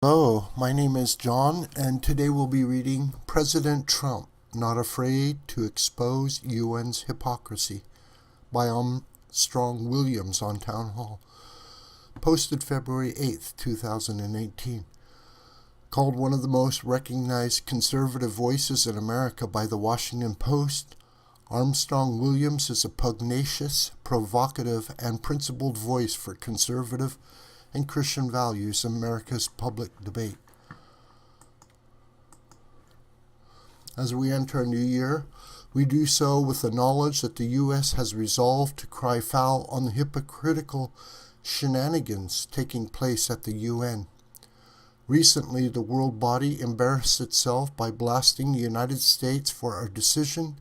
Hello, my name is John, and today we'll be reading President Trump, Not Afraid to Expose UN's Hypocrisy by Armstrong Williams on Townhall, posted February 8th, 2018. Called one of the most recognized conservative voices in America by the Washington Post, Armstrong Williams is a pugnacious, provocative, and principled voice for conservative and Christian values in America's public debate. As we enter a new year, we do so with the knowledge that the U.S. has resolved to cry foul on the hypocritical shenanigans taking place at the UN. Recently, the world body embarrassed itself by blasting the United States for our decision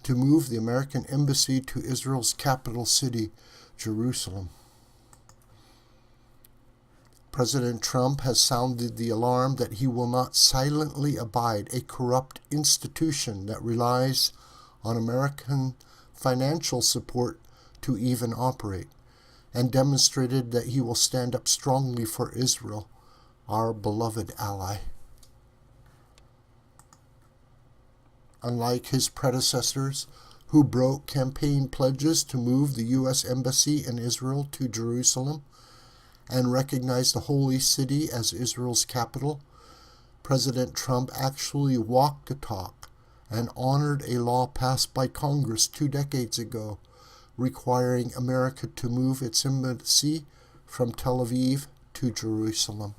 to move the American embassy to Israel's capital city, Jerusalem. President Trump has sounded the alarm that he will not silently abide a corrupt institution that relies on American financial support to even operate, and demonstrated that he will stand up strongly for Israel, our beloved ally. Unlike his predecessors, who broke campaign pledges to move the U.S. Embassy in Israel to Jerusalem and recognized the holy city as Israel's capital, President Trump actually walked the talk and honored a law passed by Congress 2 decades ago requiring America to move its embassy from Tel Aviv to Jerusalem.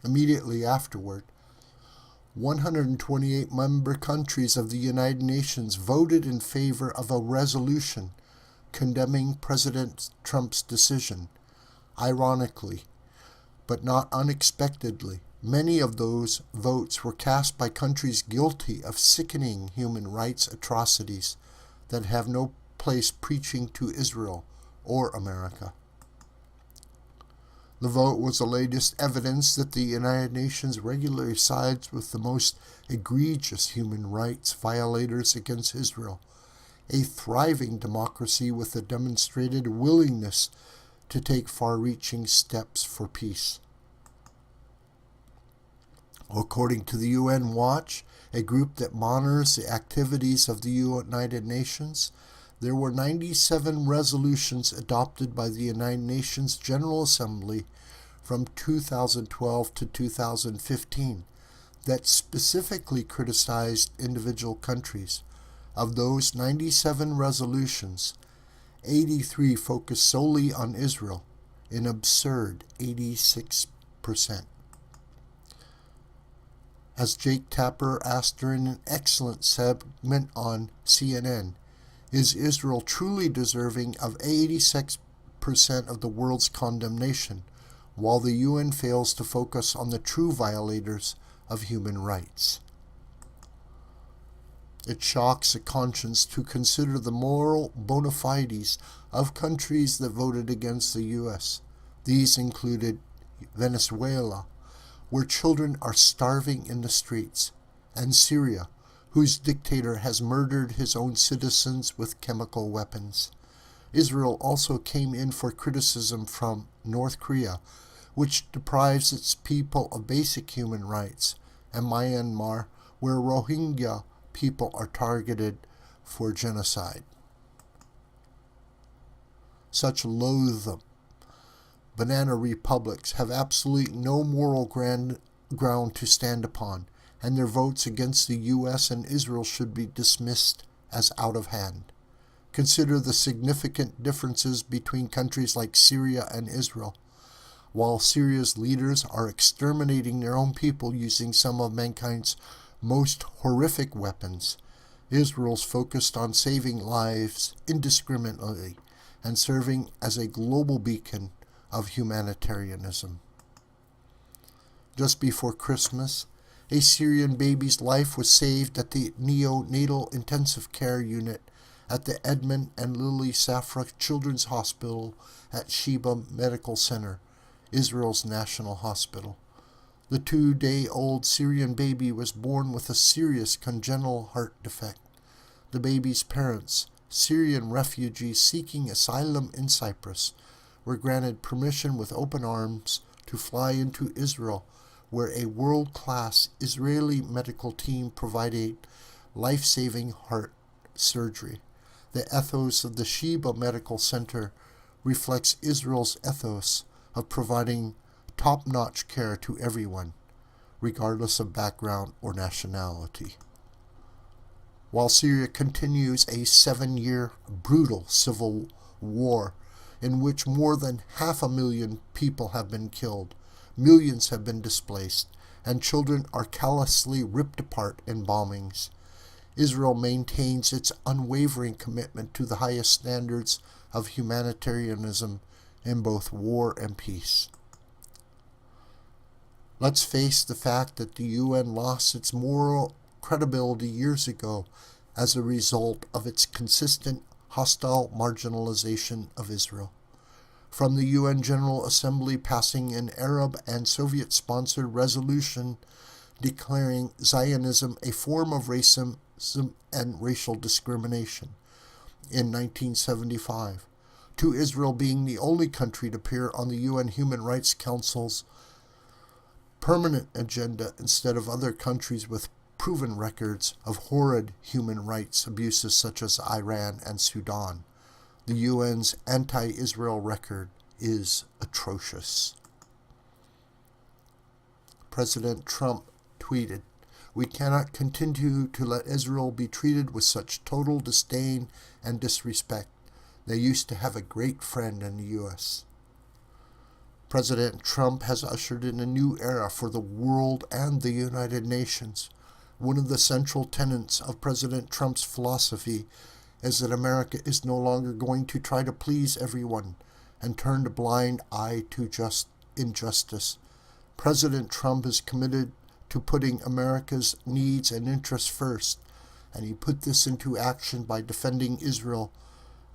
Immediately afterward, 128 member countries of the United Nations voted in favor of a resolution condemning President Trump's decision. Ironically, but not unexpectedly, many of those votes were cast by countries guilty of sickening human rights atrocities that have no place preaching to Israel or America. The vote was the latest evidence that the United Nations regularly sides with the most egregious human rights violators against Israel, a thriving democracy with a demonstrated willingness to take far-reaching steps for peace. According to the UN Watch, a group that monitors the activities of the United Nations, there were 97 resolutions adopted by the United Nations General Assembly from 2012 to 2015 that specifically criticized individual countries. Of those 97 resolutions, 83 focused solely on Israel, an absurd 86%. As Jake Tapper asked during an excellent segment on CNN, is Israel truly deserving of 86% of the world's condemnation, while the UN fails to focus on the true violators of human rights? It shocks the conscience to consider the moral bona fides of countries that voted against the U.S. These included Venezuela, where children are starving in the streets, and Syria, whose dictator has murdered his own citizens with chemical weapons. Israel also came in for criticism from North Korea, which deprives its people of basic human rights, and Myanmar, where Rohingya people are targeted for genocide. Such loathsome banana republics have absolutely no moral ground to stand upon, and their votes against the U.S. and Israel should be dismissed as out of hand. Consider the significant differences between countries like Syria and Israel. While Syria's leaders are exterminating their own people using some of mankind's most horrific weapons, Israel's focused on saving lives indiscriminately and serving as a global beacon of humanitarianism. Just before Christmas, a Syrian baby's life was saved at the neonatal intensive care unit at the Edmund and Lily Safra Children's Hospital at Sheba Medical Center, Israel's national hospital. The 2-day-old Syrian baby was born with a serious congenital heart defect. The baby's parents, Syrian refugees seeking asylum in Cyprus, were granted permission with open arms to fly into Israel, where a world-class Israeli medical team provided life-saving heart surgery. The ethos of the Sheba Medical Center reflects Israel's ethos of providing top-notch care to everyone, regardless of background or nationality. While Syria continues a 7-year brutal civil war in which more than 500,000 people have been killed, millions have been displaced, and children are callously ripped apart in bombings, Israel maintains its unwavering commitment to the highest standards of humanitarianism in both war and peace. Let's face the fact that the UN lost its moral credibility years ago as a result of its consistent hostile marginalization of Israel. From the UN General Assembly passing an Arab and Soviet-sponsored resolution declaring Zionism a form of racism and racial discrimination in 1975, to Israel being the only country to appear on the UN Human Rights Council's permanent agenda instead of other countries with proven records of horrid human rights abuses such as Iran and Sudan. The UN's anti-Israel record is atrocious. President Trump tweeted, "We cannot continue to let Israel be treated with such total disdain and disrespect. They used to have a great friend in the U.S." President Trump has ushered in a new era for the world and the United Nations. One of the central tenets of President Trump's philosophy is that America is no longer going to try to please everyone and turn a blind eye to just injustice. President Trump is committed to putting America's needs and interests first, and he put this into action by defending Israel,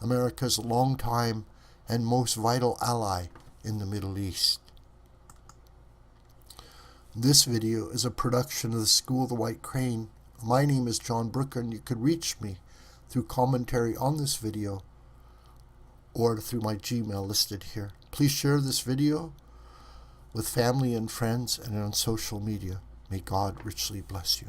America's longtime and most vital ally in the Middle East. This video is a production of the School of the White Crane. My name is John Brooker, and you could reach me through commentary on this video or through my Gmail listed here. Please share this video with family and friends and on social media. May God richly bless you.